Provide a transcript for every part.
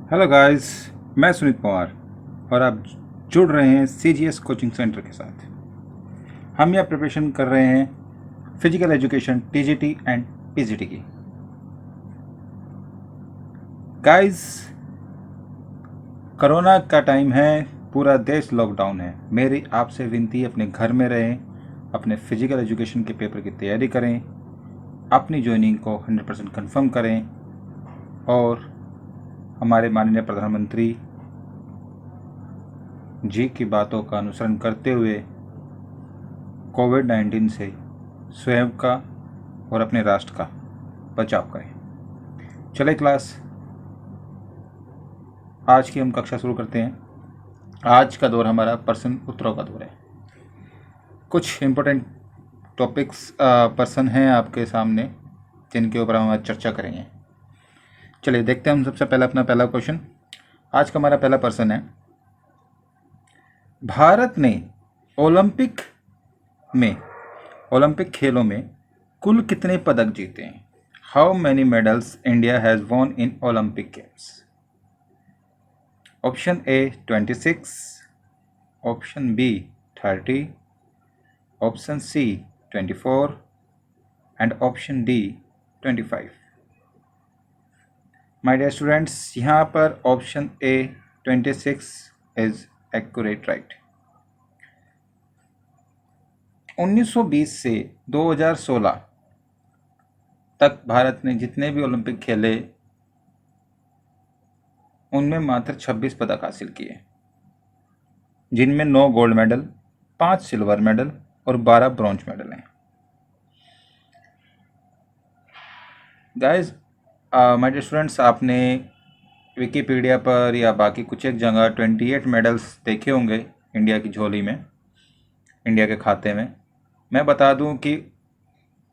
Hello guys, मैं सुनीत पवार और आप जुड़ रहे हैं CGS कोचिंग सेंटर के साथ। हम यह प्रिपरेशन कर रहे हैं physical education TGT and PGT की। गाइस, कोरोना का टाइम है, पूरा देश लॉकडाउन है। मेरी आपसे विनती है, अपने घर में रहें, अपने फिजिकल एजुकेशन के पेपर की तैयारी करें, अपनी ज्वाइनिंग को 100% कन्फर्म करें और हमारे माननीय प्रधानमंत्री जी की बातों का अनुसरण करते हुए कोविड-19 से स्वयं का और अपने राष्ट्र का बचाव करें। चले क्लास, आज की हम कक्षा शुरू करते हैं। आज का दौर हमारा प्रश्न उत्तरों का दौर है। कुछ इम्पोर्टेंट टॉपिक्स पर्सन हैं आपके सामने जिनके ऊपर हम आज चर्चा करेंगे। चलिए देखते हैं हम सबसे पहले अपना पहला क्वेश्चन। आज का हमारा पहला प्रश्न है, भारत ने ओलंपिक खेलों में कुल कितने पदक जीते हैं? How many medals India has won in Olympic games? Option A 26, option B 30, option C 24 and option D 25। My dear students, यहाँ पर option A 26 is accurate right. 1920 से 2016 तक भारत ने जितने भी ओलंपिक खेले उनमें मात्र 26 पदक हासिल किए, जिनमें 9 गोल्ड मेडल, 5 सिल्वर मेडल और 12 ब्रॉन्ज मेडल हैं। गाइस, माय डियर स्टूडेंट्स, आपने विकिपीडिया पर या बाकी कुछ एक जगह 28 मेडल्स देखे होंगे इंडिया की झोली में, इंडिया के खाते में। मैं बता दूं कि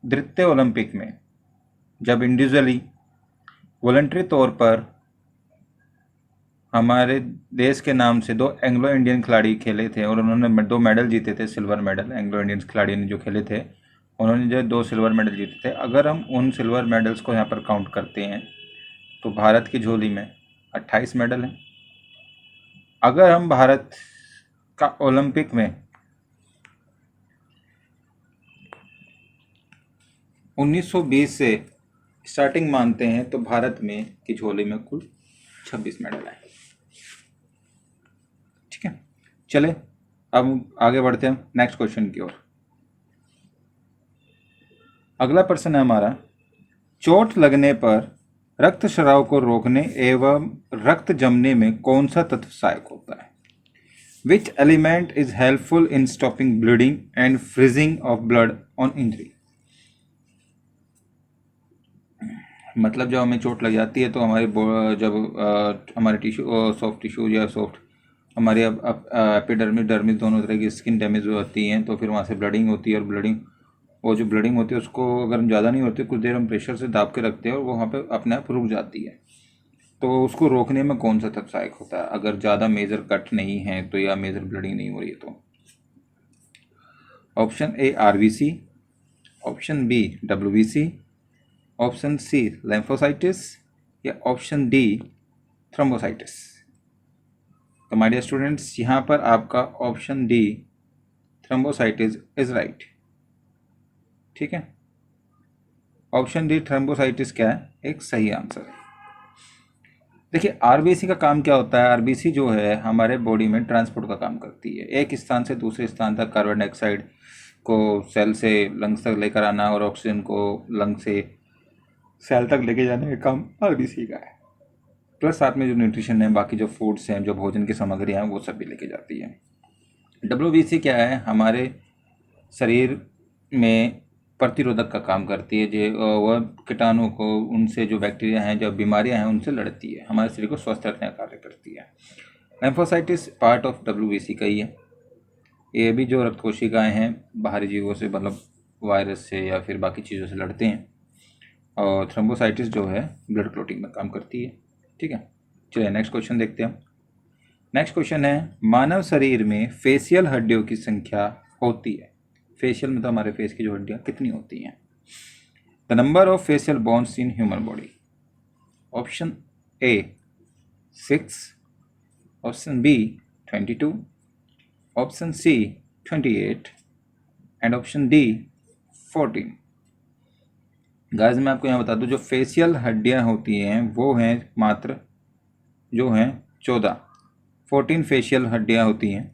द्वितीय ओलंपिक में जब इंडिविजुअली वॉलंटरी तौर पर हमारे देश के नाम से 2 एंग्लो इंडियन खिलाड़ी खेले थे और उन्होंने 2 मेडल जीते थे, सिल्वर मेडल। एंग्लो इंडियन खिलाड़ी ने जो खेले थे उन्होंने जो 2 सिल्वर मेडल जीते थे, अगर हम उन सिल्वर मेडल्स को यहाँ पर काउंट करते हैं तो भारत की झोली में 28 मेडल हैं। अगर हम भारत का ओलंपिक में 1920 से स्टार्टिंग मानते हैं तो भारत में की झोली में कुल 26 मेडल हैं। ठीक है, चले अब आगे बढ़ते हैं नेक्स्ट क्वेश्चन की ओर। अगला प्रश्न है हमारा, चोट लगने पर रक्तस्राव को रोकने एवं रक्त जमने में कौन सा तत्व सहायक होता है? Which element is helpful in stopping bleeding and freezing of blood on injury? मतलब जब हमें चोट लग जाती है तो हमारे टिश्यू, सॉफ्ट टिश्यू या सॉफ्ट हमारे एपिडर्मिस डर्मिस दोनों तरह की स्किन डैमेज होती हैं, तो फिर वहाँ से ब्लडिंग होती है। और वो जो ब्लडिंग होती है उसको अगर हम ज़्यादा नहीं होती, कुछ देर हम प्रेशर से दाब के रखते हैं और वो वहाँ पे अपने आप रुक जाती है। तो उसको रोकने में कौन सा तत्व सहायक होता है अगर ज़्यादा मेजर कट नहीं है तो, या मेजर ब्लडिंग नहीं हो रही है तो? Option A RBC, option B WBC, option C lymphocytes या ऑप्शन डी थ्रोम्बोसाइटिस। तो माय डियर स्टूडेंट्स, यहाँ पर आपका ऑप्शन डी थ्रोम्बोसाइटिस इज राइट। ठीक है, ऑप्शन डी थ्रोम्बोसाइटिस क्या है, एक सही आंसर है। देखिए, RBC का काम क्या होता है? RBC जो है हमारे बॉडी में ट्रांसपोर्ट का काम करती है। एक स्थान से दूसरे स्थान तक कार्बन डाइऑक्साइड को सेल से लंग्स तक लेकर आना और ऑक्सीजन को लंग से सेल तक लेके जाने का काम RBC का है। प्लस साथ में जो न्यूट्रिशन है, बाकी जो फूड्स हैं, जो भोजन की सामग्रियाँ हैं, वो सब भी लेके जाती है। WBC क्या है? हमारे शरीर में प्रतिरोधक का काम करती है। जो वह कीटाणु को, उनसे जो बैक्टीरिया हैं, जो बीमारियां हैं, उनसे लड़ती है, हमारे शरीर को स्वस्थ रखने का कार्य करती है। लिम्फोसाइटिस पार्ट ऑफ WBC का ही है। ये भी जो रक्त कोशिकाएँ हैं बाहरी जीवों से, मतलब वायरस से या फिर बाकी चीज़ों से लड़ते हैं। और थ्रोम्बोसाइटिस जो है ब्लड क्लॉटिंग में काम करती है। ठीक है, चलिए नेक्स्ट क्वेश्चन देखते हैं। नेक्स्ट क्वेश्चन है, मानव शरीर में फेशियल हड्डियों की संख्या होती है। फेशियल मतलब हमारे फेस की जो हड्डियाँ कितनी होती हैं? The number of facial bones in human body. Option A 6, option B 22, option C 28 and option D 14। Guys मैं आपको यहाँ बता दूँ, जो फेशियल हड्डियाँ होती हैं वो हैं मात्र जो हैं 14, 14 फेशियल हड्डियाँ होती हैं।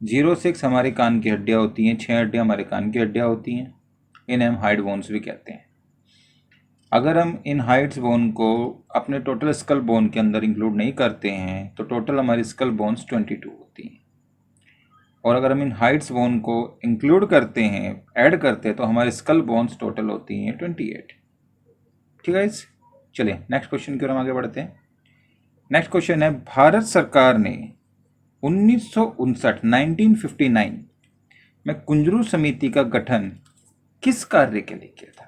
06 हमारे कान की हड्डियाँ होती हैं, 6 हड्डियाँ हमारे कान की हड्डियाँ होती हैं। इन्हें हम हाइड बोन्स भी कहते हैं। अगर हम इन हाइड्स बोन को अपने टोटल स्कल बोन के अंदर इंक्लूड नहीं करते हैं तो टोटल हमारी स्कल बोन्स 22 होती हैं। और अगर हम इन हाइट्स बोन को इंक्लूड करते हैं, ऐड करते हैं, तो हमारी स्कल बोन्स टोटल होती हैं 28। ठीक है गाइस, चलिए नेक्स्ट क्वेश्चन की ओर हम आगे बढ़ते हैं। नेक्स्ट क्वेश्चन है, भारत सरकार ने 1959 में कुंजरू समिति का गठन किस कार्य के लिए किया था?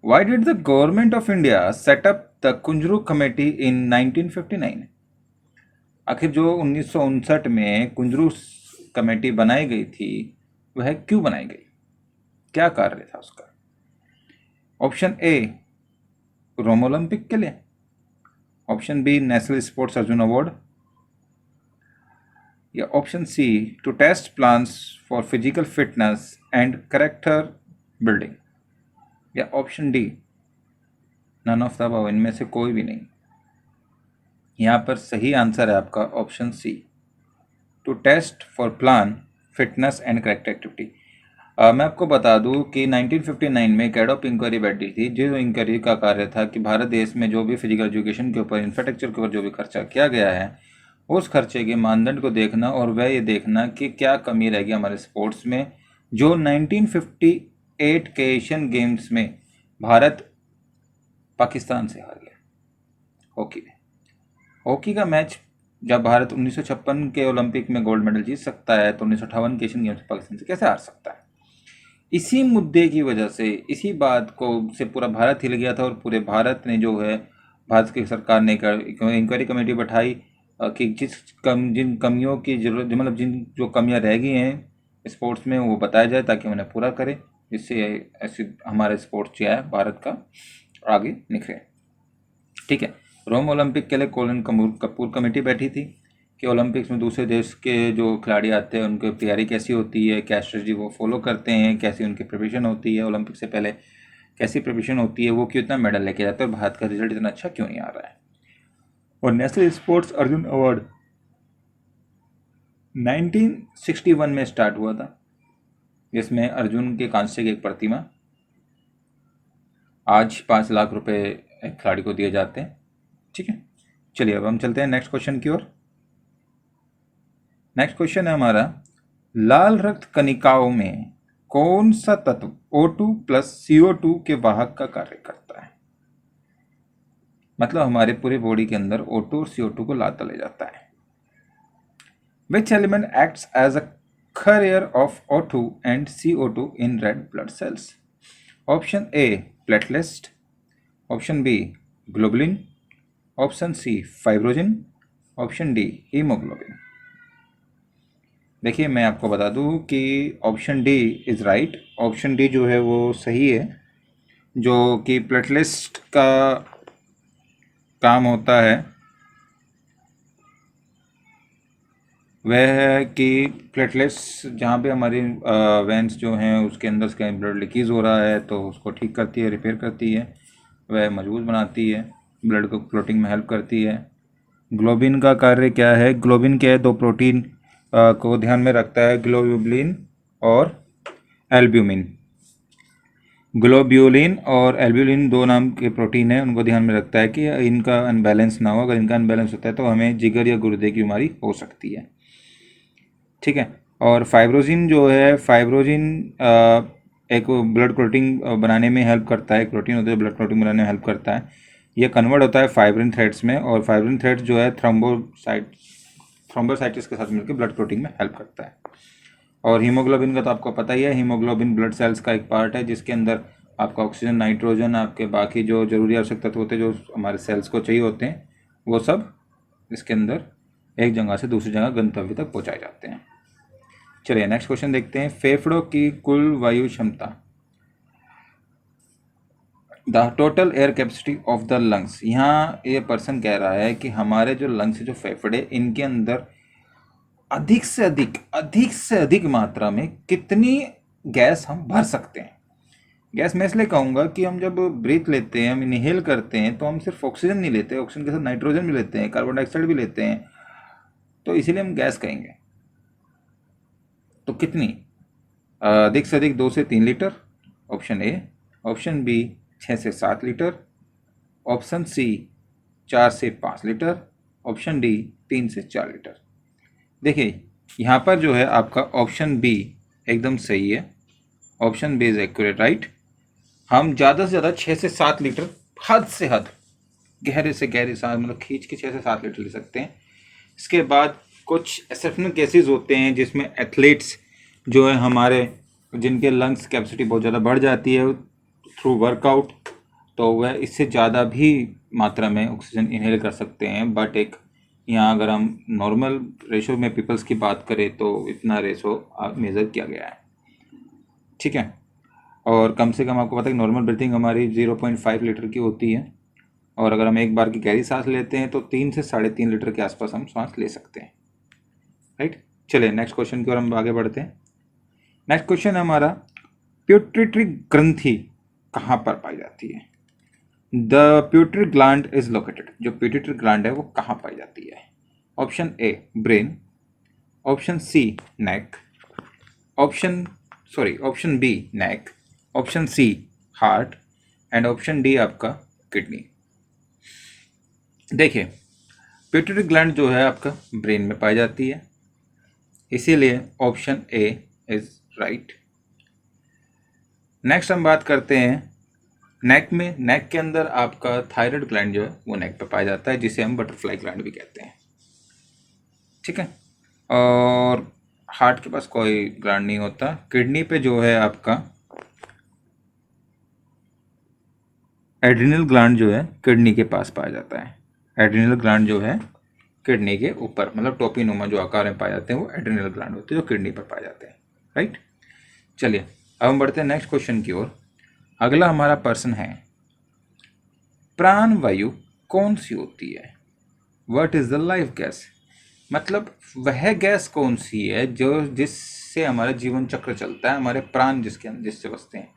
Why did the government of India set up the Kunzru committee in 1959? आखिर जो 1959 में कुंजरू कमेटी बनाई गई थी वह क्यों बनाई गई, क्या कार्य था उसका? ऑप्शन ए रोम ओलंपिक के लिए, option B national sports Arjun award, या option C to test plans for physical fitness and character building, या option D none of the above, इनमें से कोई भी नहीं। यहाँ पर सही आंसर है आपका option C, to test for plan fitness and correct activity. मैं आपको बता दूं कि 1959 में कैडॉप इंक्वायरी बैठी थी, जो इंक्वायरी का कार्य था कि भारत देश में जो भी फिजिकल एजुकेशन के ऊपर, इंफ्रास्ट्रक्चर के ऊपर जो भी खर्चा किया गया है उस खर्चे के मानदंड को देखना और वह ये देखना कि क्या कमी रहेगी हमारे स्पोर्ट्स में। जो 1958 के एशियन गेम्स में भारत पाकिस्तान से हार गया हॉकी में। हॉकी का मैच जब भारत 1956 के ओलंपिक में गोल्ड मेडल जीत सकता है तो 1958 के एशियन गेम्स में पाकिस्तान से कैसे हार सकता है? इसी मुद्दे की वजह से, इसी बात को से पूरा भारत हिल गया था और पूरे भारत ने जो है, भारत की सरकार ने इंक्वायरी कमेटी बैठाई कि जिन कमियों की जरूरत, मतलब जिन जो कमियां रह गई हैं स्पोर्ट्स में वो बताया जाए ताकि उन्हें पूरा करें, जिससे ऐसे हमारे स्पोर्ट्स जो है भारत का आगे निखरे। ठीक है, रोम ओलंपिक के लिए कोलिन कपूर कमेटी बैठी थी कि ओलंपिक्स में दूसरे देश के जो खिलाड़ी आते हैं उनकी तैयारी कैसी होती है, क्या स्ट्रेटजी वो फॉलो करते हैं, कैसी उनकी प्रिपरेशन होती है, ओलंपिक से पहले कैसी प्रिपरेशन होती है, वो कितना मेडल लेके जाते हैं और भारत का रिजल्ट इतना अच्छा क्यों नहीं आ रहा है। और नेशनल स्पोर्ट्स अर्जुन अवार्ड 1961 में स्टार्ट हुआ था, जिसमें अर्जुन के कांस्य की एक प्रतिमा आज 5 लाख रुपए एक खिलाड़ी को दिए जाते हैं। ठीक है, चलिए अब हम चलते हैं नेक्स्ट क्वेश्चन की ओर। नेक्स्ट क्वेश्चन है हमारा, लाल रक्त कणिकाओं में कौन सा तत्व O2 प्लस CO2 के वाहक का कार्य करता है? मतलब हमारे पूरे बॉडी के अंदर O2 और CO2 को लाता ले जाता है। Which element acts as a carrier of O2 and CO2 in red blood cells? Option A platelet, option B globulin, option C fibrinogen, option D haemoglobin. देखिए मैं आपको बता दूं कि option D is right, option D जो है वो सही है। जो कि प्लेटलेट्स का काम होता है वह है कि प्लेटलेट्स जहाँ पे हमारी वेंस जो हैं उसके अंदर से ब्लड लीकेज हो रहा है तो उसको ठीक करती है, रिपेयर करती है, वह मजबूत बनाती है, ब्लड को क्लोटिंग में हेल्प करती है। ग्लोबिन का कार्य क्या है? ग्लोबिन क्या है? 2 प्रोटीन को ध्यान में रखता है, ग्लोब्यूलिन और एल्ब्यूमिन। ग्लोब्यूलिन और एल्ब्यूलिन 2 नाम के प्रोटीन है, उनको ध्यान में रखता है कि इनका अनबैलेंस ना हो। अगर इनका अनबैलेंस होता है तो हमें जिगर या गुर्दे की बीमारी हो सकती है। ठीक है, और फाइब्रोजिन जो है, फाइब्रोजिन एक ब्लड क्लोटिंग बनाने में हेल्प करता है, प्रोटीन होता है ब्लड क्लोटिंग बनाने में हेल्प करता है। ये कन्वर्ट होता है फाइब्रिन थ्रेड्स में और फाइब्रिन थ्रेड्स जो है थ्रोम्बोसाइटिस के साथ मिलकर ब्लड क्लोटिंग में हेल्प करता है। और हीमोग्लोबिन का तो आपको पता ही है, हीमोग्लोबिन ब्लड सेल्स का एक पार्ट है जिसके अंदर आपका ऑक्सीजन, नाइट्रोजन, आपके बाकी जो जरूरी आवश्यक तत्व होते हैं जो हमारे सेल्स को चाहिए होते हैं वो सब इसके अंदर एक जगह से दूसरी जगह गंतव्य तक पहुँचाए जाते हैं। चलिए नेक्स्ट क्वेश्चन देखते हैं। फेफड़ों की कुल वायु क्षमता the total air capacity of the lungs, यहाँ ये पर्सन कह रहा है कि हमारे जो लंग्स जो फेफड़े, इनके अंदर अधिक से अधिक मात्रा में कितनी गैस हम भर सकते हैं। गैस मैं इसलिए कहूँगा कि हम जब ब्रीथ लेते हैं, हम इनहेल करते हैं, तो हम सिर्फ ऑक्सीजन नहीं लेते, ऑक्सीजन के साथ नाइट्रोजन भी लेते हैं, कार्बन डाइऑक्साइड भी लेते हैं, तो इसीलिए हम गैस कहेंगे। तो कितनी? अधिक से अधिक 2 से 3 litre, option A. Option B 6 से 7 लीटर। ऑप्शन सी 4 से 5 लीटर। ऑप्शन डी 3 से 4 लीटर। देखिए यहाँ पर जो है आपका ऑप्शन बी एकदम सही है। Option B is accurate, right. हम ज़्यादा से ज़्यादा 6 से 7 लीटर, हद से हद गहरे से गहरे सांस मतलब खींच के 6 से 7 लीटर ले सकते हैं। इसके बाद कुछ एक्सेप्शनल केसेस होते हैं जिसमें एथलीट्स जो है हमारे, जिनके लंग्स कैपेसिटी बहुत ज़्यादा बढ़ जाती है थ्रू वर्कआउट, तो वह इससे ज़्यादा भी मात्रा में ऑक्सीजन इनहेल कर सकते हैं। बट एक यहाँ अगर हम नॉर्मल रेशो में पीपल्स की बात करें तो इतना रेशो मेज़र किया गया है, ठीक है। और कम से कम आपको पता है कि नॉर्मल ब्रीथिंग हमारी 0.5 लीटर की होती है, और अगर हम एक बार की गहरी सांस लेते हैं तो 3 से 3.5 लीटर के आसपास हम सांस ले सकते हैं, राइट। चलिए नेक्स्ट क्वेश्चन की ओर हम आगे बढ़ते हैं। नेक्स्ट क्वेश्चन है हमारा, प्यूटरी ग्रंथि कहाँ पर पाई जाती है? The pituitary gland is located, जो प्यूटरी ग्लैंड है वो कहाँ पाई जाती है? Option A brain, option C neck, option B neck, option C heart, and option D आपका किडनी। देखिए प्यूटरी ग्लैंड जो है आपका ब्रेन में पाई जाती है, इसीलिए option A is right. Next हम बात करते हैं नेक में। नेक के अंदर आपका थायराइड ग्लैंड जो है वो नेक पे पाया जाता है, जिसे हम बटरफ्लाई ग्लैंड भी कहते हैं, ठीक है। और हार्ट के पास कोई ग्लैंड नहीं होता। किडनी पे जो है आपका एड्रिनल ग्लैंड जो है किडनी के पास पाया जाता है। एड्रिनल ग्लैंड जो है किडनी के ऊपर, मतलब टोपीनुमा जो आकार में पाए जाते हैं, वो एड्रिनल ग्लैंड होते हैं जो किडनी पर पाए जाते हैं, राइट। चलिए अब हम बढ़ते हैं नेक्स्ट क्वेश्चन की ओर। अगला हमारा प्रश्न है, प्राण वायु कौन सी होती है? What is the life gas, मतलब वह गैस कौन सी है जो जिससे हमारा जीवन चक्र चलता है, हमारे प्राण जिससे बसते हैं,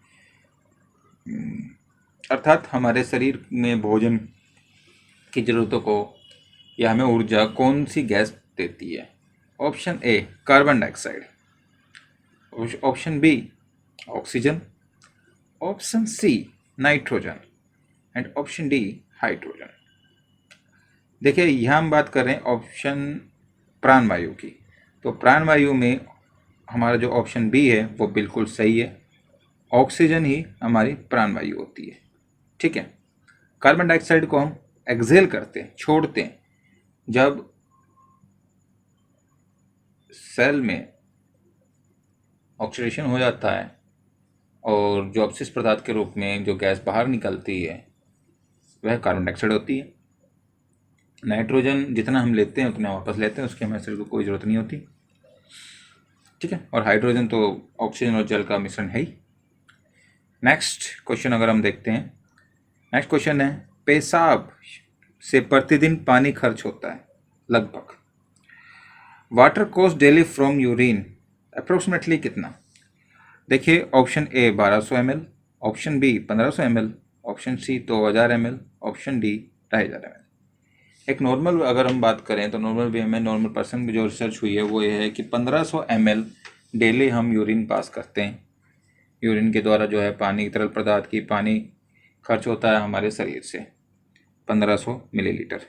अर्थात हमारे शरीर में भोजन की जरूरतों को या हमें ऊर्जा कौन सी गैस देती है? Option A carbon dioxide, option B oxygen, option C nitrogen, and option D hydrogen. देखिए यहाँ हम बात कर रहे हैं ऑप्शन प्राणवायु की, तो प्राणवायु में हमारा जो ऑप्शन बी है वो बिल्कुल सही है। ऑक्सीजन ही हमारी प्राणवायु होती है, ठीक है। कार्बन डाइऑक्साइड को हम एक्सहेल करते हैं, छोड़ते हैं, जब सेल में ऑक्सीडेशन हो जाता है और जो अपशिष्ट पदार्थ के रूप में जो गैस बाहर निकलती है वह कार्बन डाइऑक्साइड होती है। नाइट्रोजन जितना हम लेते हैं उतना वापस लेते हैं, उसकी हमें शरीर को कोई ज़रूरत नहीं होती, ठीक है। और हाइड्रोजन तो ऑक्सीजन और जल का मिश्रण है ही। नेक्स्ट क्वेश्चन अगर हम देखते हैं, नेक्स्ट क्वेश्चन है, पेशाब से प्रतिदिन पानी खर्च होता है लगभग, water cost daily from urine approximately कितना? देखिए option A 1200 ml, option B 1500 ml, option C 2000 ml, option D 2500 ml। एक नॉर्मल अगर हम बात करें तो नॉर्मल वे में नॉर्मल पर्सन की जो रिसर्च हुई है वो ये है कि 1500 ml डेली हम यूरिन पास करते हैं। यूरिन के द्वारा जो है पानी, तरल पदार्थ की पानी खर्च होता है हमारे शरीर से 1500 मिलीलीटर,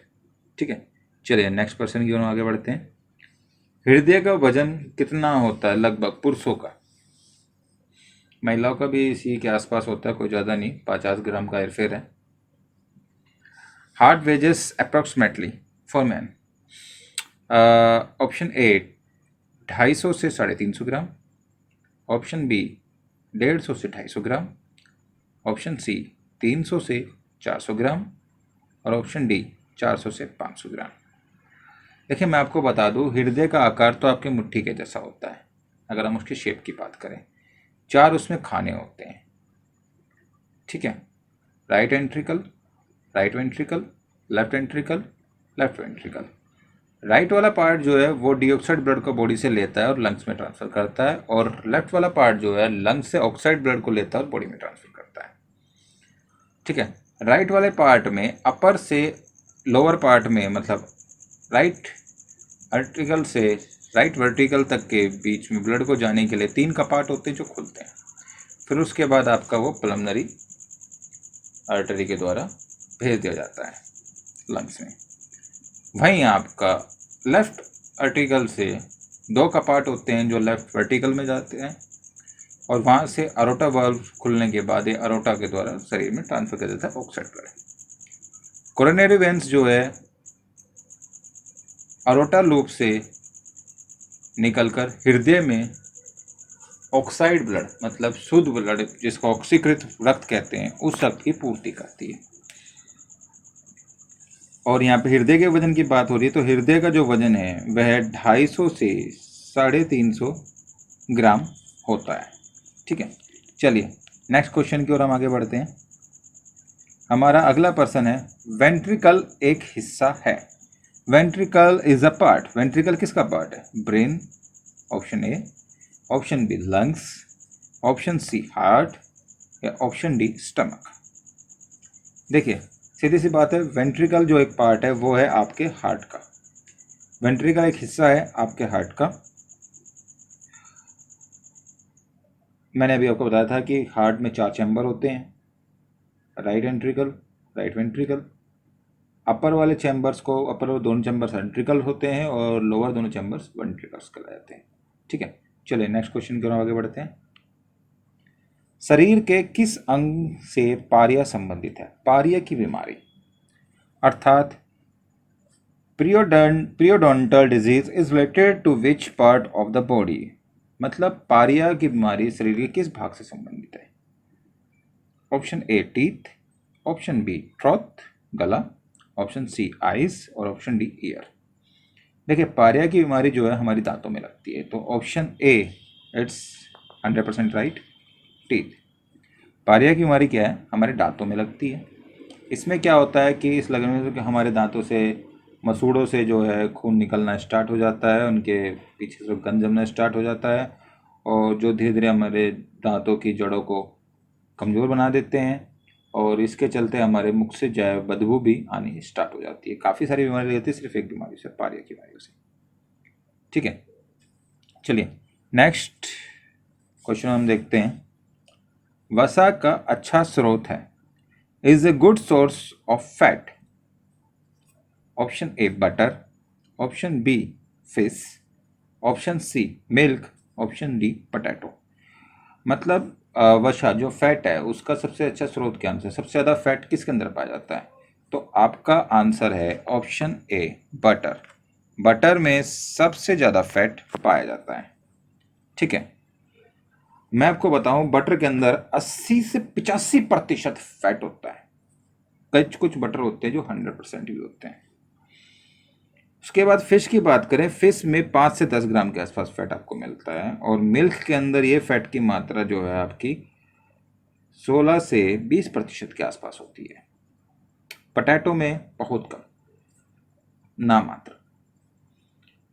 ठीक है। चलिए नेक्स्ट पर्सन की ओर आगे बढ़ते हैं। हृदय का वजन कितना होता है लगभग पुरुषों का? महिलाओं का भी इसी के आसपास होता है, कोई ज़्यादा नहीं, 50 ग्राम का हेरफेर है। Heart wages approximately for man, option A 250 से 350 ग्राम, ऑप्शन बी 150 से 250 ग्राम, ऑप्शन सी 300 से 400 ग्राम, और ऑप्शन डी 400 से 500 ग्राम। देखिए मैं आपको बता दूं, हृदय का आकार तो आपके मुट्ठी के जैसा होता है अगर हम उसकी शेप की बात करें। 4 उसमें खाने होते हैं, ठीक है। Right ventricle, right ventricle, left ventricle, left ventricle. Right वाला पार्ट जो है वो डीऑक्साइड ब्लड को बॉडी से लेता है और लंग्स में ट्रांसफर करता है, और लेफ्ट वाला पार्ट जो है लंग्स से ऑक्साइड ब्लड को लेता है और बॉडी में ट्रांसफर करता है। ठीक है, राइट वाले पार्ट में अपर से लोअर पार्ट में, मतलब राइट आर्टिकल से राइट वर्टिकल तक के बीच में ब्लड को जाने के लिए 3 कपाट होते हैं जो खुलते हैं। फिर उसके बाद आपका वो पल्मोनरी आर्टरी के द्वारा भेज दिया जाता है लंग्स में। वहीं आपका लेफ्ट आर्टिकल से 2 कपाट होते हैं जो लेफ्ट वर्टिकल में जाते हैं, और वहाँ से अरोटा वाल्व खुलने के बाद ये अरोटा के द्वारा शरीर में ट्रांसफर कर देता है ऑक्साइड ब्लड। कोरोनरी वेंस जो है अरोटा लूप से निकलकर हृदय में ऑक्साइड ब्लड, मतलब शुद्ध ब्लड जिसको ऑक्सीकृत रक्त कहते हैं, उस रक्त की पूर्ति करती है। और यहाँ पे हृदय के वजन की बात हो रही है, तो हृदय का जो वजन है वह 250 से 350 ग्राम होता है। ठीक है, चलिए नेक्स्ट क्वेश्चन की ओर हम आगे बढ़ते हैं। हमारा अगला प्रश्न है, वेंट्रिकल एक हिस्सा है। Ventricle is a part. Ventricle किसका पार्ट है? Brain, option A, option B lungs, option C heart, या ऑप्शन डी स्टमक। देखिए सीधी सी बात है, वेंट्रिकल जो एक पार्ट है वो है आपके हार्ट का। वेंट्रिकल एक हिस्सा है आपके हार्ट का। मैंने अभी आपको बताया था कि हार्ट में 4 चैम्बर होते हैं, राइट वेंट्रिकल, राइट वेंट्रिकल। अपर वाले चैम्बर्स को, अपर दोनों चैम्बर्स वेंट्रिकल होते हैं और लोअर दोनों चैम्बर्स वेंट्रिकल्स कहलाते जाते हैं। ठीक है, चलिए नेक्स्ट क्वेश्चन की ओर आगे बढ़ते हैं। शरीर के किस अंग से पारिया संबंधित है? पारिया की बीमारी अर्थात periodontal disease is related to which part of the body. मतलब पारिया की बीमारी शरीर के किस भाग से संबंधित है? Option A teeth, option B throat गला, ऑप्शन सी आइज, और ऑप्शन डी ईयर। देखिए पारिया की बीमारी जो है हमारी दांतों में लगती है, तो option A it's 100% right, teeth. Pariya की बीमारी क्या है? हमारे दांतों में लगती है। इसमें क्या होता है कि इस लगने से कि हमारे दांतों से, मसूड़ों से जो है खून निकलना स्टार्ट हो जाता है, उनके पीछे से गंद जमना स्टार्ट हो जाता है, और जो धीरे धीरे हमारे दांतों की जड़ों को कमज़ोर बना देते हैं, और इसके चलते हमारे मुख से जो बदबू भी आनी स्टार्ट हो जाती है। काफ़ी सारी बीमारी रहती है सिर्फ एक बीमारी से, पारिया की बीमारी से। ठीक है, चलिए नेक्स्ट क्वेश्चन हम देखते हैं। वसा का अच्छा स्रोत है, is a good source of fat. Option A butter, option B fish, option C milk, option D potato. मतलब वसा जो फैट है उसका सबसे अच्छा स्रोत क्या है? सबसे ज़्यादा फैट किसके अंदर पाया जाता है? तो आपका आंसर है ऑप्शन ए बटर। बटर में सबसे ज़्यादा फैट पाया जाता है। ठीक है, मैं आपको बताऊं बटर के अंदर 80 से 85% फैट होता है। कुछ बटर होते हैं जो 100% भी होते हैं। उसके बाद फिश की बात करें, फिश में 5 से 10 ग्राम के आसपास फैट आपको मिलता है, और मिल्क के अंदर ये फैट की मात्रा जो है आपकी 16 से 20% के आसपास होती है। पोटैटो में बहुत कम, नामात्र।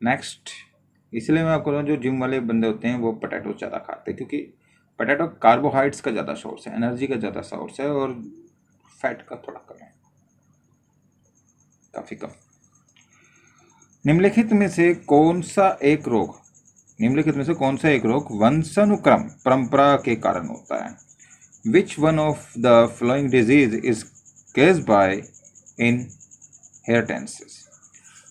नेक्स्ट, इसलिए मैं आपको जो जिम वाले बंदे होते हैं वो पोटैटो ज़्यादा खाते हैं, क्योंकि पोटैटो कार्बोहाइड्रेट्स का ज़्यादा सोर्स है, एनर्जी का ज़्यादा सोर्स है, और फैट का थोड़ा कम है, काफ़ी कम। निम्नलिखित में से कौन सा एक रोग वंशानुक्रम परंपरा के कारण होता है? Which one of the following disease is caused by inheritance.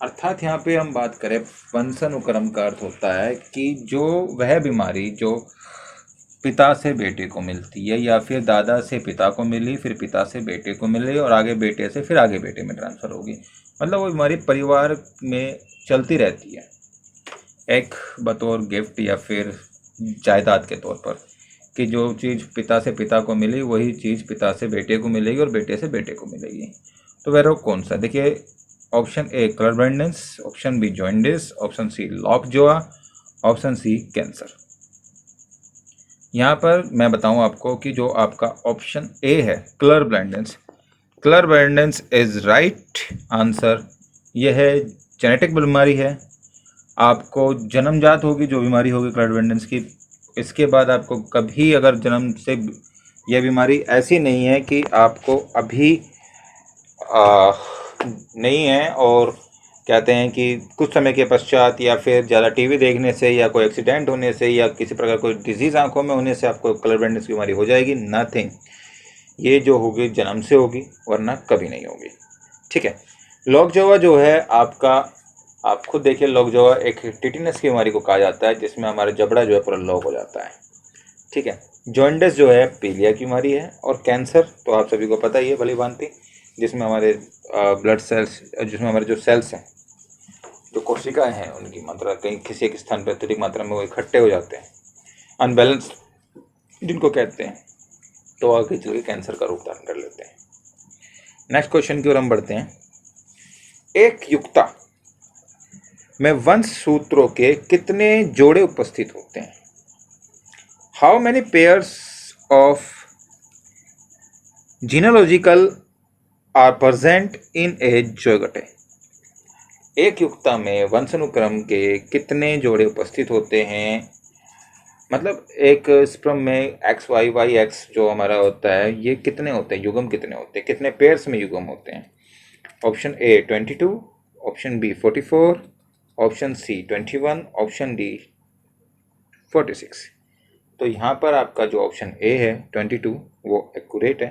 अर्थात यहाँ पे हम बात करें वंशानुक्रम का अर्थ होता है कि जो वह बीमारी जो पिता से बेटे को मिलती है, या फिर दादा से पिता को मिली, फिर पिता से बेटे को मिली, और आगे बेटे से फिर आगे बेटे में ट्रांसफ़र होगी। मतलब वो बीमारी परिवार में चलती रहती है, एक बतौर गिफ्ट या फिर जायदाद के तौर पर, कि जो चीज़ पिता से पिता को मिली वही चीज़ पिता से बेटे को मिलेगी और बेटे से बेटे को मिलेगी। तो वह रोग कौन सा? देखिए option A colour blindness, option B jaundice, option C lockjaw, option C cancer. यहाँ पर मैं बताऊँ आपको कि जो आपका ऑप्शन ए है colour blindness is right answer. यह है जेनेटिक बीमारी है, आपको जन्मजात होगी जो बीमारी होगी कलर ब्लाइंडनेस की। इसके बाद आपको कभी अगर जन्म से यह बीमारी ऐसी नहीं है कि आपको अभी नहीं है, और कहते हैं कि कुछ समय के पश्चात या फिर ज़्यादा टीवी देखने से या कोई एक्सीडेंट होने से या किसी प्रकार कोई डिजीज़ आंखों में होने से आपको कलर ब्लाइंडनेस की बीमारी हो जाएगी, नथिंग। ये जो होगी जन्म से होगी, वरना कभी नहीं होगी। ठीक है। लॉकजवा जो है आपका, आप खुद देखिए, लॉकजवा एक टिटिनस की बीमारी को कहा जाता है जिसमें हमारा जबड़ा जो है पूरा लॉक हो जाता है। ठीक है। जॉन्डिस जो है पीलिया की बीमारी है, और कैंसर तो आप सभी को पता ही है भली भांति, जिसमें हमारे ब्लड सेल्स, जिसमें हमारे जो सेल्स हैं, जो कोशिकाएं हैं, उनकी मात्रा कहीं किसी एक स्थान पर अत्यधिक मात्रा में वो इकट्ठे हो जाते हैं, अनबैलेंस जिनको कहते हैं, तो आगे चल के कैंसर का रूप धारण कर लेते हैं। नेक्स्ट क्वेश्चन की ओर हम बढ़ते हैं। एक युक्ता में वंश सूत्रों के कितने जोड़े उपस्थित होते हैं? How many pairs of genological are present in a zygote? एक युक्ता में वंशानुक्रम के कितने जोड़े उपस्थित होते हैं? मतलब एक स्पर्म में एक्स वाई वाई एक्स जो हमारा होता है, ये कितने होते हैं, युग्म कितने होते हैं, कितने पेयर्स में युग्म होते हैं? Option A 22, option B 44, option C 21, option D 46। तो यहाँ पर आपका जो ऑप्शन ए है 22 वो एक्यूरेट है।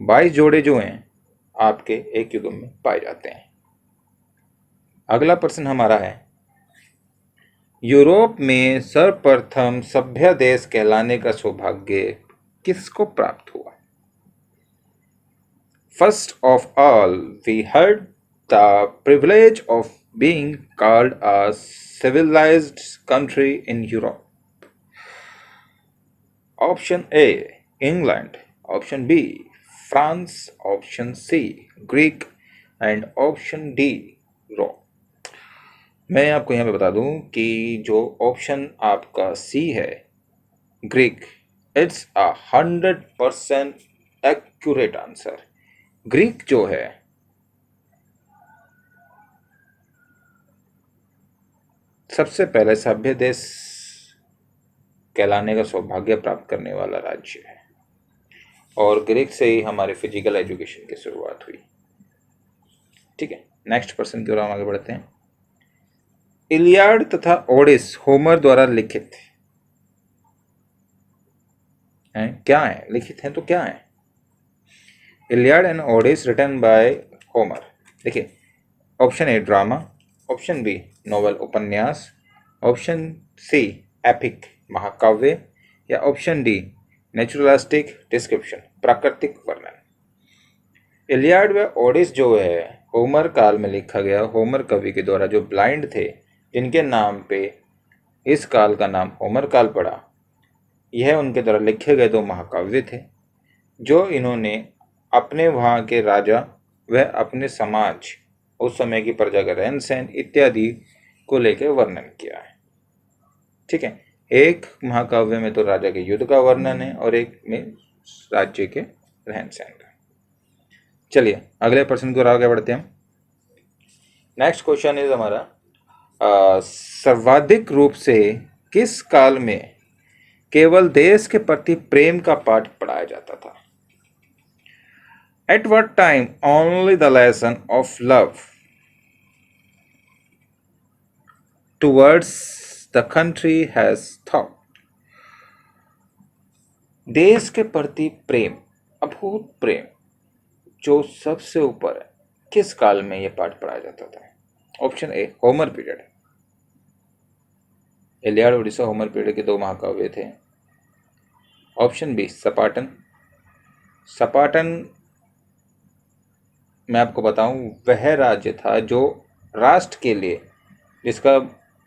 22 जोड़े जो हैं आपके एक युग्म में पाए जाते हैं। अगला प्रश्न हमारा है, यूरोप में सर्वप्रथम सभ्य देश कहलाने का सौभाग्य किसको प्राप्त हुआ? First of all we heard the privilege of being called a civilized country in Europe. Option A England, option B France, option C Greek and option D Rome. मैं आपको यहाँ पे बता दूं कि जो ऑप्शन आपका सी है Greek, it's 100% accurate answer. Greek जो है सबसे पहले सभ्य देश कहलाने का सौभाग्य प्राप्त करने वाला राज्य है, और ग्रीक से ही हमारे फिजिकल एजुकेशन की शुरुआत हुई। ठीक है। नेक्स्ट प्रश्न की ओर हम आगे बढ़ते हैं। इलियाड तथा ओडिस होमर द्वारा लिखित हैं, क्या है? लिखित हैं तो क्या है? Iliad and Odyssey written by Homer. देखिए, option A drama, option B novel उपन्यास, ऑप्शन सी एपिक महाकाव्य, या ऑप्शन डी नेचुरलिस्टिक डिस्क्रिप्शन प्राकृतिक वर्णन। इलियाड व ओडिस जो है होमर काल में लिखा गया, होमर कवि के द्वारा, जो ब्लाइंड थे, जिनके नाम पे इस काल का नाम होमर काल पड़ा, यह उनके द्वारा लिखे गए दो महाकाव्य थे, जो इन्होंने अपने वहाँ के राजा व अपने समाज, उस समय की प्रजा का रहन सहन इत्यादि को लेकर वर्णन किया है। ठीक है। एक महाकाव्य में तो राजा के युद्ध का वर्णन है और एक में राज्य के रहन सहन का। चलिए अगले प्रश्न को आगे बढ़ते हैं। नेक्स्ट क्वेश्चन इज हमारा, सर्वाधिक रूप से किस काल में केवल देश के प्रति प्रेम का पाठ पढ़ाया जाता था? At what time only the lesson of love towards the country has taught? देश के प्रति प्रेम, अभूत प्रेम जो सबसे ऊपर है, किस काल में यह पाठ पढ़ाया जाता था? ऑप्शन ए Homer period, Iliad Odisha Homer period के दो महाकाव्य थे। ऑप्शन बी स्पार्टन, स्पार्टन मैं आपको बताऊं वह राज्य था जो राष्ट्र के लिए, जिसका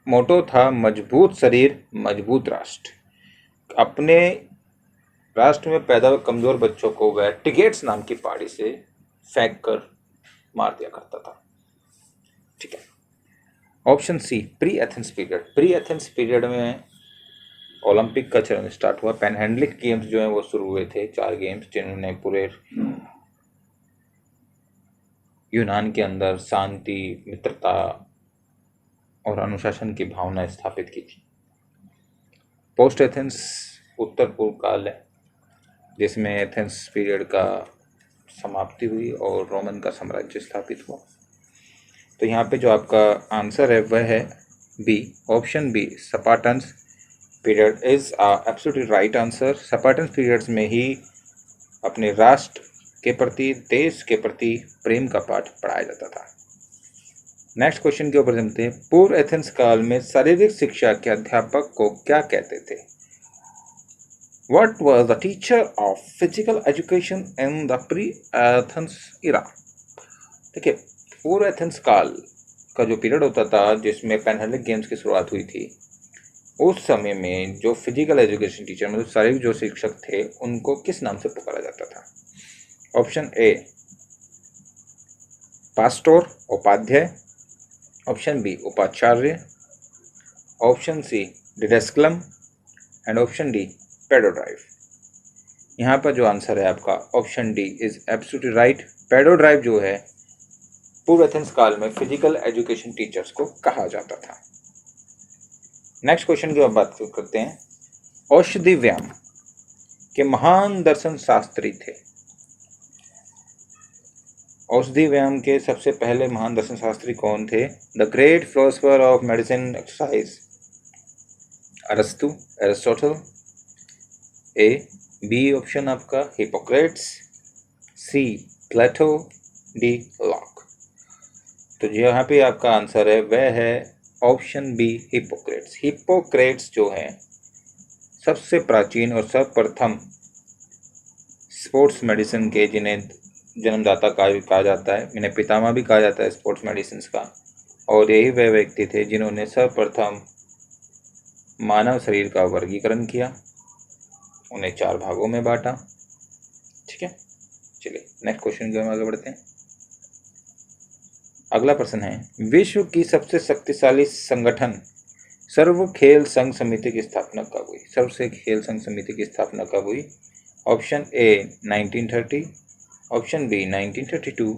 मोटो था मजबूत शरीर मजबूत राष्ट्र। अपने राष्ट्र में पैदा हुए कमजोर बच्चों को वह टिगेट्स नाम की पहाड़ी से फेंक कर मार दिया करता था। ठीक है। Option C pre Athens period, pre Athens period में ओलंपिक का चरण स्टार्ट हुआ। पेन हैंडलिक गेम्स जो हैं वो शुरू हुए थे, 4 गेम्स जिन्होंने पूरे यूनान के अंदर शांति, मित्रता और अनुशासन की भावना स्थापित की थी। पोस्ट एथेंस उत्तर पूर्व काल है, जिसमें एथेंस पीरियड का समाप्ति हुई और रोमन का साम्राज्य स्थापित हुआ। तो यहाँ पे जो आपका आंसर है वह है B, option B, Spartans period is absolutely right answer. Spartans periods में ही अपने राष्ट्र के प्रति, देश के प्रति प्रेम का पाठ पढ़ाया जाता था। नेक्स्ट क्वेश्चन के ऊपर चलते हैं। पूर्व एथेंस काल में शारीरिक शिक्षा के अध्यापक को क्या कहते थे? What was the teacher of physical education in the pre-Athens era? देखिए, पूर्व एथेंस काल का जो पीरियड होता था जिसमें पेनहेलिक गेम्स की शुरुआत हुई थी, उस समय में जो फिजिकल एजुकेशन टीचर, मतलब शारीरिक जो शिक्षक थे, उनको किस नाम से पुकारा जाता था? ऑप्शन ए पास्टोर, उपाध्याय, ऑप्शन बी उपाचार्य, ऑप्शन सी डिडेस्कुलम एंड ऑप्शन डी पेडोड्राइव। यहाँ पर जो आंसर है आपका option D is absolutely right. पेडोड्राइव जो है पूर्व एथेंस काल में फिजिकल एजुकेशन टीचर्स को कहा जाता था। नेक्स्ट क्वेश्चन की बात करते हैं। औषधि व्यायाम के महान दर्शन शास्त्री थे। औषधि व्यायाम के सबसे पहले महान दर्शन शास्त्री कौन थे? The great philosopher of medicine exercise, अरस्तु, एरिस्टोटल। ए, बी ऑप्शन आपका हिपोक्रेट्स, सी प्लेटो, डी लॉक। तो यहाँ पे आपका आंसर है वह है ऑप्शन बी हिपोक्रेट्स। हिपोक्रेट्स जो है सबसे प्राचीन और सर्वप्रथम स्पोर्ट्स मेडिसिन के, जिन्हें जन्मदाता कहा जाता है, इन्हें पितामह भी कहा जाता है स्पोर्ट्स मेडिसिन का, और यही वह व्यक्ति थे जिन्होंने सर्वप्रथम मानव शरीर का वर्गीकरण किया, उन्हें 4 भागों में बांटा। ठीक है, चलिए नेक्स्ट क्वेश्चन की हम आगे बढ़ते हैं। अगला प्रश्न है, विश्व की सबसे शक्तिशाली संगठन सर्व खेल संघ समिति की स्थापना कब हुई? सर्व खेल संघ समिति की स्थापना कब हुई? Option A 1930, option B 1932,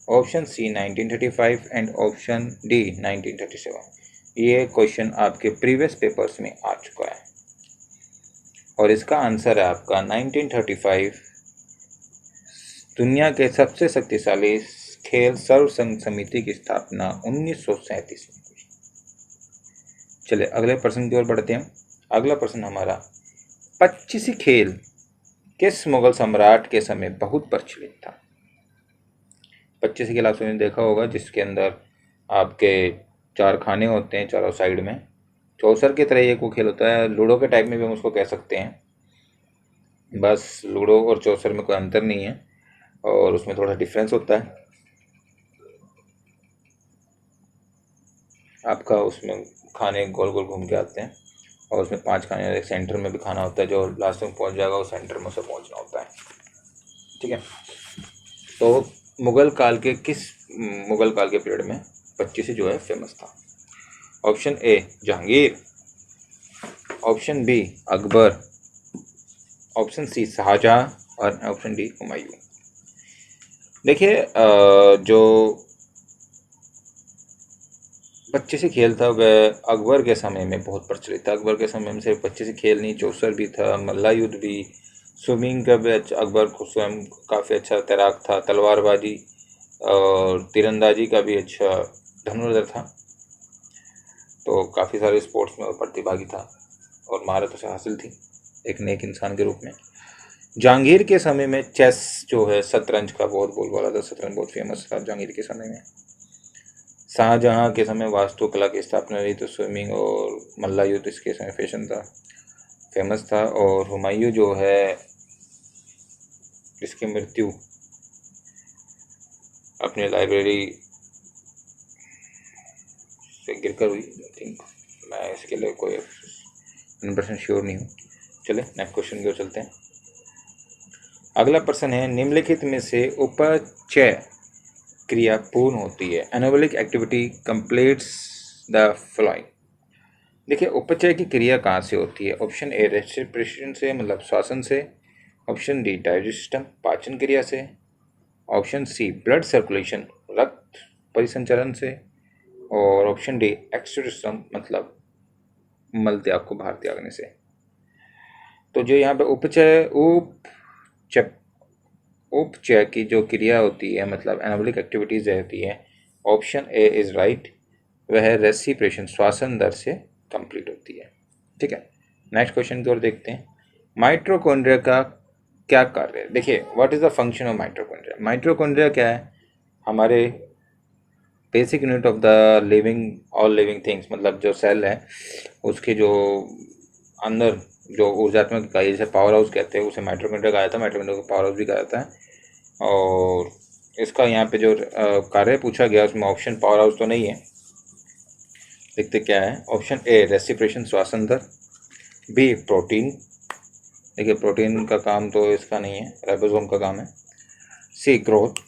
option C 1935 and option D 1937। ये क्वेश्चन आपके प्रीवियस पेपर्स में आ चुका है और इसका आंसर है आपका 1935। दुनिया के सबसे शक्तिशाली खेल सर्व संघ समिति की स्थापना 1937 में हुई। चलिए अगले प्रश्न की ओर बढ़ते हैं। अगला प्रश्न हमारा, 25 खेल किस मुगल सम्राट के समय बहुत प्रचलित था? 25 खेल आपने देखा होगा, जिसके अंदर आपके 4 खाने होते हैं चारों साइड में। चौसर की तरह एक वो खेल होता है, लूडो के टाइप में भी हम उसको कह सकते हैं, बस लूडो और चौसर में कोई अंतर नहीं है और उसमें थोड़ा डिफरेंस होता है। आपका उसमें खाने गोल गोल घूम के आते हैं और उसमें 5 खाने, एक सेंटर में भी खाना होता है, जो लास्ट में पहुंच जाएगा उस सेंटर में उसे पहुंचना होता है। ठीक है, तो मुगल काल के पीरियड में 25 जो है फेमस था? Option A Jahangir, option B Akbar, option C Shahjahan और ऑप्शन डी हुमायूं। देखिए जो 25 खेल था वह अकबर के समय में बहुत प्रचलित था। अकबर के समय में सिर्फ 25 खेल नहीं, चौसर भी था, मल्ला युद्ध भी, स्विमिंग का भी अकबर को स्वयं काफ़ी अच्छा तैराक था, तलवारबाजी और तीरंदाजी का भी अच्छा धनुर्धर था। तो काफ़ी सारे स्पोर्ट्स में प्रतिभागी था और महारत उसे हासिल थी एक नेक इंसान के रूप में। जहांगीर के समय में चेस जो है, शतरंज का बहुत बोलबाला था, शतरंज बहुत फेमस था जहांगीर के समय में। शाहजहां के समय वास्तुकला की स्थापना हुई, तो स्विमिंग और मल्ला युद्ध इसके समय फैशन था, फेमस था। और हुमायूं जो है, इसकी मृत्यु अपनी लाइब्रेरी से गिरकर हुई। आई थिंक, मैं इसके लिए कोई 100% श्योर नहीं हूँ। चले नेक्स्ट क्वेश्चन की ओर चलते हैं। अगला प्रश्न है, निम्नलिखित में से उपचय क्रिया पूर्ण होती है? Anabolic activity completes the following. देखिए उपचय की क्रिया कहाँ से होती है? ऑप्शन ए रेस्पिरेशन से मतलब श्वसन से, ऑप्शन डी डाइजेस्टिव सिस्टम पाचन क्रिया से, ऑप्शन सी ब्लड सर्कुलेशन रक्त परिसंचरण से, और ऑप्शन डी एक्सक्रीटरी सिस्टम मतलब मल त्याग को बाहर त्यागने से। तो जो यहाँ पे उपचय की जो क्रिया होती है मतलब एनाबॉलिक एक्टिविटीज रहती है, ऑप्शन ए इज राइट, वह रेस्पिरेशन श्वसन दर से कंप्लीट होती है। ठीक है, नेक्स्ट क्वेश्चन की ओर देखते हैं। माइटोकॉन्ड्रिया का क्या कार्य है? देखिए what is the function of mitochondria. Mitochondria क्या है? हमारे basic unit of the living all living things मतलब जो सेल है उसके जो अंदर जो ऊर्जात्मक इकाई जैसे पावर हाउस कहते हैं उसे माइटोकॉन्ड्रिया कहा जाता है, माइटोकॉन्ड्रिया को पावर हाउस भी कहा जाता है। और इसका यहाँ पे जो कार्य पूछा गया उसमें ऑप्शन पावर हाउस तो नहीं है, देखते क्या है। ऑप्शन ए रेस्पिरेशन श्वसन दर, बी प्रोटीन, देखिए प्रोटीन का काम तो इसका नहीं है, राइबोसोम का काम है। सी ग्रोथ,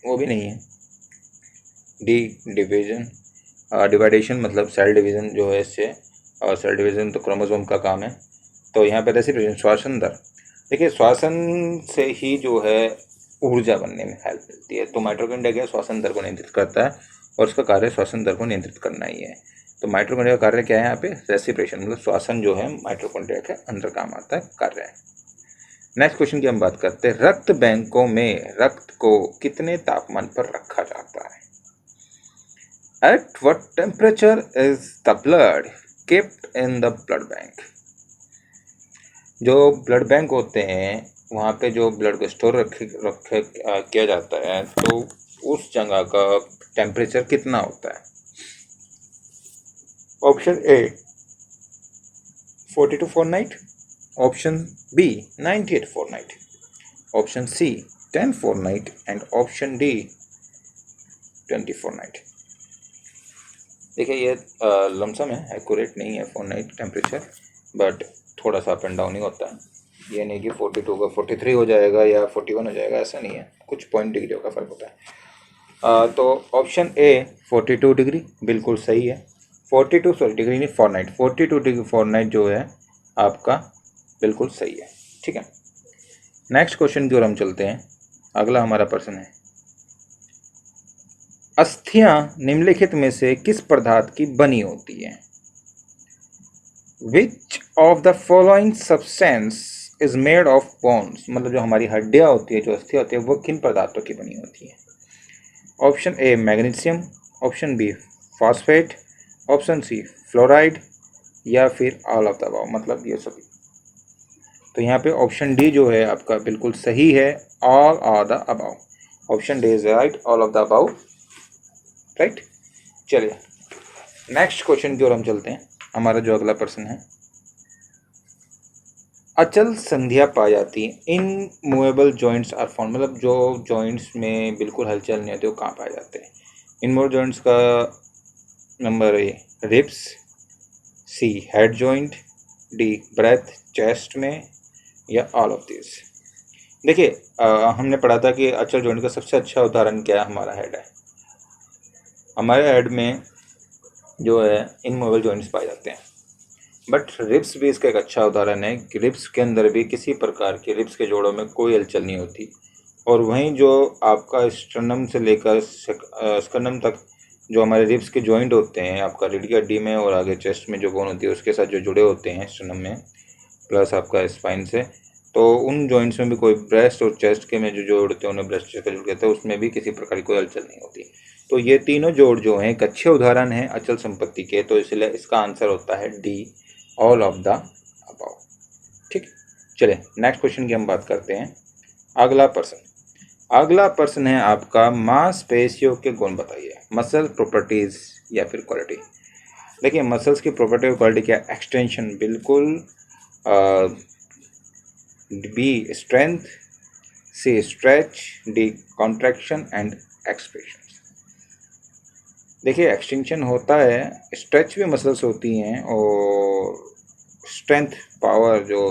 वो भी नहीं है। डी डिवीजन, डिवाइडेशन मतलब सेल डिवीजन जो है इससे, और सेल डिवीजन तो क्रोमोसोम का काम है। तो यहाँ पे रेस्पिरेशन श्वसन दर, देखिए श्वसन से ही जो है ऊर्जा बनने में हेल्प मिलती है। तो माइटोकॉन्ड्रिया क्या श्वसन दर को नियंत्रित करता है और उसका कार्य श्वसन दर को नियंत्रित करना ही है। तो माइटोकॉन्ड्रिया का कार्य क्या है यहाँ पे? रेस्पिरेशन मतलब श्वसन जो है माइटोकॉन्ड्रिया के अंदर काम आता है, कार्य है। नेक्स्ट क्वेश्चन की हम बात करते हैं। रक्त बैंकों में रक्त को कितने तापमान पर रखा जाता है? At what temperature is the blood kept in the blood bank? जो ब्लड बैंक होते हैं वहाँ पे जो ब्लड को स्टोर रखे किया जाता है तो उस जगह का टेम्परेचर कितना होता है? Option A 42 Fahrenheit, option B 98 Fahrenheit, option C 10 Fahrenheit and option D 20 Fahrenheit. देखिए ये लमसम है, एक्यूरेट नहीं है फॉरनाइट टेम्परेचर, बट थोड़ा सा अप एंड डाउन ही होता है। ये नहीं कि 42 का 43 हो जाएगा या 41 हो जाएगा, ऐसा नहीं है, कुछ पॉइंट डिग्रियों का फर्क होता है। तो ऑप्शन ए 42 डिग्री बिल्कुल सही है। 42 सॉरी डिग्री नहीं, फॉरनाइट, 42 डिग्री फॉरनाइट जो है आपका बिल्कुल सही है। ठीक है, नेक्स्ट क्वेश्चन की ओर हम चलते हैं। अगला हमारा प्रश्न है, अस्थियां निम्नलिखित में से किस पदार्थ की बनी होती है? Which of the following substance is made of bones? मतलब जो हमारी हड्डियां होती है, जो अस्थियां होती है, वो किन पदार्थों की बनी होती है? Option A magnesium, option B phosphate, option C fluoride, या फिर ऑल ऑफ द अबव मतलब ये सभी। तो यहाँ पे ऑप्शन डी जो है आपका बिल्कुल सही है, all of the above. Option D is right, all of the above, right. चलिए नेक्स्ट क्वेश्चन की ओर हम चलते हैं। हमारा जो अगला प्रश्न है, अचल संधियां पाई जाती हैं, इन मूवेबल जॉइंट्स आर फाउंड, मतलब जो जॉइंट्स में बिल्कुल हलचल नहीं होती वो कहाँ पाए जाते हैं? इन मूवेबल जॉइंट्स का नंबर A ribs, C head joint, D breath chest में, या ऑल ऑफ दिस। देखिए हमने पढ़ा था कि अचल जॉइंट का सबसे अच्छा उदाहरण क्या है? हमारा हेड है। हमारे हेड में जो है इनमूवेबल जॉइंट्स पाए जाते हैं, बट रिब्स भी इसका एक अच्छा उदाहरण है कि रिब्स के अंदर भी किसी प्रकार के रिब्स के जोड़ों में कोई हलचल नहीं होती। और वहीं जो आपका स्टर्नम से लेकर स्कर्नम तक जो हमारे रिब्स के जॉइंट होते हैं, आपका रीढ़ की हड्डी में और आगे चेस्ट में जो बोन होती है उसके साथ जो जुड़े होते हैं स्टर्नम में प्लस आपका स्पाइन से, तो उन जॉइंट्स में भी कोई ब्रेस्ट और चेस्ट के में जो जोड़ होते हैं उन्हें ब्रेस्ट चेस्ट का जोड़ कहते हैं, उसमें भी किसी प्रकार की कोई हलचल नहीं होती। तो ये तीनों जोड़ जो हैं एक अच्छे उदाहरण हैं अचल संपत्ति के, तो इसलिए इसका आंसर होता है D, all of the above. ठीक, चलिए नेक्स्ट क्वेश्चन की हम बात करते हैं। अगला प्रश्न है आपका, मांसपेशियों के गुण बताइए, मसल प्रॉपर्टीज या फिर क्वालिटी। देखिए मसल्स की प्रॉपर्टी और क्वालिटी क्या? एक्सटेंशन बिल्कुल, B strength, C stretch, D contraction and expression. देखिए एक्सटेंशन होता है, स्ट्रेच भी मसल्स होती हैं, और स्ट्रेंथ पावर जो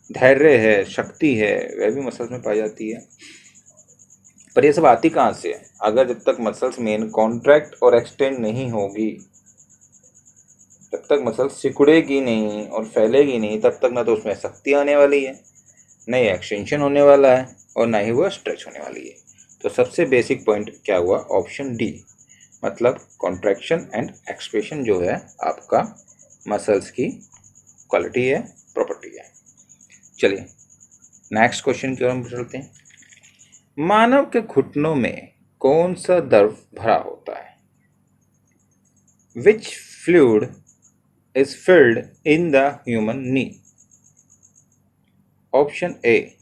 धैर्य है शक्ति है वह भी मसल्स में पाई जाती है। पर ये सब आती कहाँ से है? अगर जब तक मसल्स मेन कॉन्ट्रैक्ट और एक्सटेंड नहीं होगी जब तक मसल सिकुड़ेगी नहीं और फैलेगी नहीं तब तक ना तो उसमें शक्ति आने वाली है, ना ही एक्सटेंशन होने वाला है, और ना ही वो स्ट्रेच होने वाली है। तो सबसे बेसिक पॉइंट क्या हुआ, ऑप्शन डी, मतलब कॉन्ट्रैक्शन एंड एक्सप्रेशन जो है आपका मसल्स की क्वालिटी है, प्रॉपर्टी है। चलिए नेक्स्ट क्वेश्चन की ओर हम चलते हैं। मानव के घुटनों में कौन सा द्रव भरा होता है? विच fluid is filled in the human knee? Option A,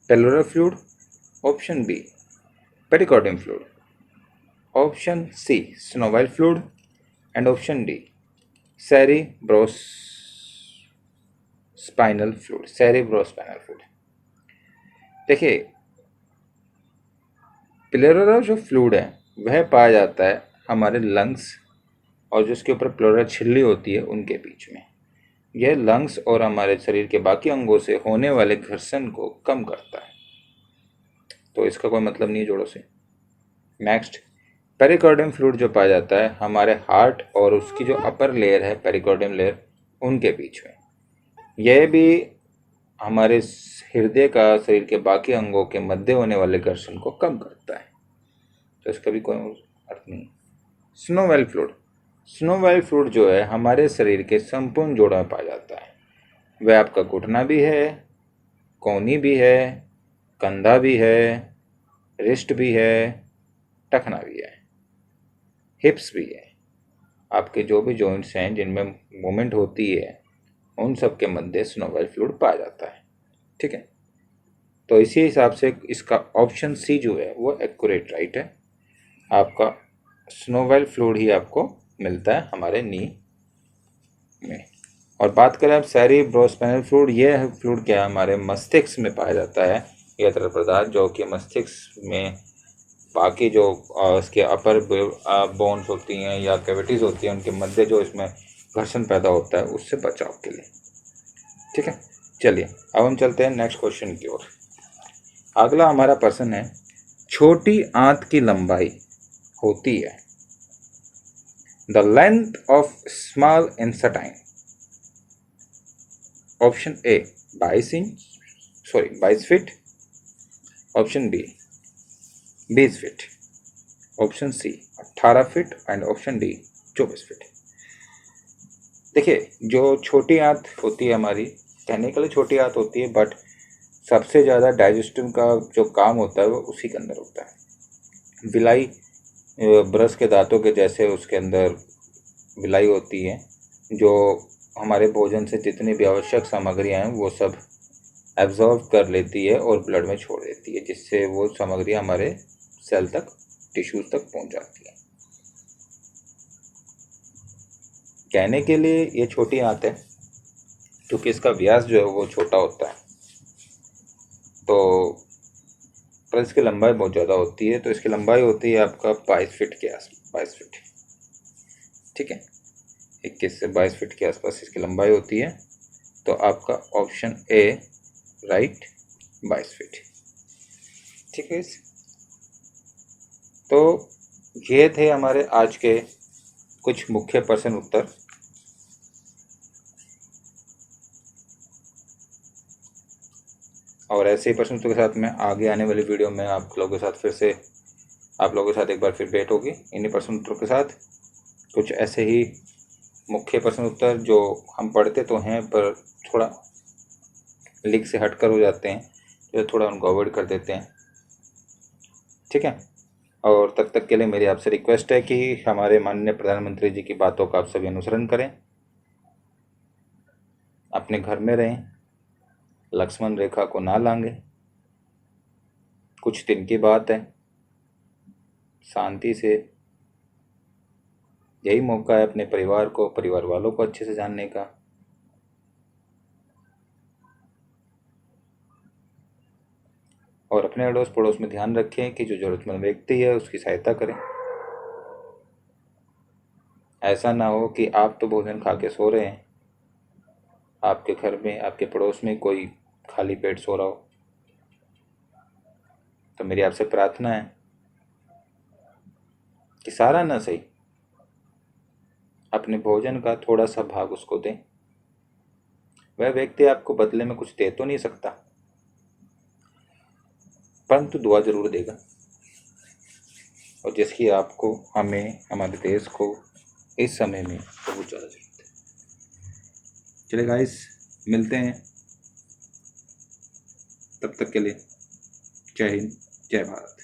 pellular fluid. Option B, pericardium fluid. Option C, synovial fluid. And option D, cerebrospinal fluid. Cerebrospinal fluid. देखिए, प्लेउरल जो फ्लूइड है वह पाया जाता है हमारे लंग्स और जो उसके ऊपर प्लेउरल झिल्ली होती है उनके बीच में। यह लंग्स और हमारे शरीर के बाकी अंगों से होने वाले घर्षण को कम करता है, तो इसका कोई मतलब नहीं है जोड़ों से। नेक्स्ट, पेरिकार्डियम फ्लूइड जो पाया जाता है हमारे हार्ट और उसकी जो अपर लेयर है पेरिकार्डियम लेयर उनके बीच में। यह भी हमारे हृदय का शरीर के बाकी अंगों के मध्य होने वाले घर्षण को कम करता है, तो इसका भी कोई अर्थ नहीं। स्नोवेल फ्लूइड, स्नोवेल फ्लूइड जो है हमारे शरीर के संपूर्ण जोड़ों में पाया जाता है। वह आपका घुटना भी है, कोहनी भी है, कंधा भी है, रिस्ट भी है, टखना भी है, हिप्स भी है। आपके जो भी जॉइंट्स हैं जिनमें मूवमेंट होती है उन सब के मध्य स्नोवेल फ्लूइड पाया जाता है। ठीक है, तो इसी हिसाब से इसका ऑप्शन सी जो है वो एक्यूरेट राइट है। आपका स्नोवेल फ्लूइड ही आपको मिलता है हमारे नी में। और बात करें अब सेरिब्रोस्पाइनल फ्लूइड, यह फ्लूइड क्या है, हमारे मस्तिष्क में पाया जाता है। यह तरल पदार्थ जो कि मस्तिष्क में बाकी जो इसके अपर बोन्स होती हैं या कैविटीज़ होती हैं उनके मध्य जो इसमें घर्षण पैदा होता है उससे बचाव के लिए। ठीक है, चलिए अब हम चलते हैं नेक्स्ट क्वेश्चन की ओर। अगला हमारा प्रश्न है, छोटी आंत की लंबाई होती है। The length of small intestine. Option A 22 feet. Option B 20 feet. Option C 18 feet and option D 24 feet. देखिए, जो छोटी आंत होती है हमारी, कहने के लिए छोटी आंत होती है बट सबसे ज़्यादा डाइजेस्टिव का जो काम होता है वो उसी के अंदर होता है। विलाई ब्रश के दांतों के जैसे उसके अंदर विलाई होती है जो हमारे भोजन से जितनी भी आवश्यक सामग्रियाँ हैं वो सब एब्जॉर्व कर लेती है और ब्लड में छोड़ देती है, जिससे वो सामग्री हमारे सेल तक, टिश्यूज तक पहुंच जाती है। कहने के लिए ये छोटी आंत है क्योंकि इसका व्यास जो है वो छोटा होता है, तो पर इसकी लंबाई बहुत ज़्यादा होती है। तो इसकी लंबाई होती है आपका 22 फीट के आसपास, 22 फीट। ठीक है, 21 से 22 फीट के आसपास इसकी लंबाई होती है। तो आपका ऑप्शन ए राइट, 22 फीट। ठीक है, तो ये थे हमारे आज के कुछ मुख्य प्रश्न उत्तर। और ऐसे ही प्रश्न उत्तर के साथ मैं आगे आने वाली वीडियो में आप लोगों के साथ फिर से आप लोगों के साथ एक बार फिर भेंट होगी इन्हीं प्रश्न उत्तरों के साथ। कुछ ऐसे ही मुख्य प्रश्न उत्तर जो हम पढ़ते तो हैं पर थोड़ा लीक से हटकर हो जाते हैं, तो थोड़ा उनको अवॉइड कर देते हैं। ठीक है, और तब तक के लिए मेरी आपसे रिक्वेस्ट है कि हमारे माननीय प्रधानमंत्री जी की बातों का आप सभी अनुसरण करें, अपने घर में रहें, लक्ष्मण रेखा को ना लांघें। कुछ दिन की बात है, शांति से, यही मौका है अपने परिवार को, परिवार वालों को अच्छे से जानने का। और अपने अड़ोस पड़ोस में ध्यान रखें कि जो ज़रूरतमंद व्यक्ति है उसकी सहायता करें। ऐसा ना हो कि आप तो भोजन खा के सो रहे हैं, आपके घर में, आपके पड़ोस में कोई खाली पेट सो रहा हो। तो मेरी आपसे प्रार्थना है कि सारा ना सही अपने भोजन का थोड़ा सा भाग उसको दें। वह व्यक्ति आपको बदले में कुछ दे तो नहीं सकता, परंतु दुआ जरूर देगा, और जिसकी आपको, हमें, हमारे देश को इस समय में बहुत ज़्यादा जरूरत है। चलिए गाइस, मिलते हैं, तब तक के लिए जय हिंद, जय भारत।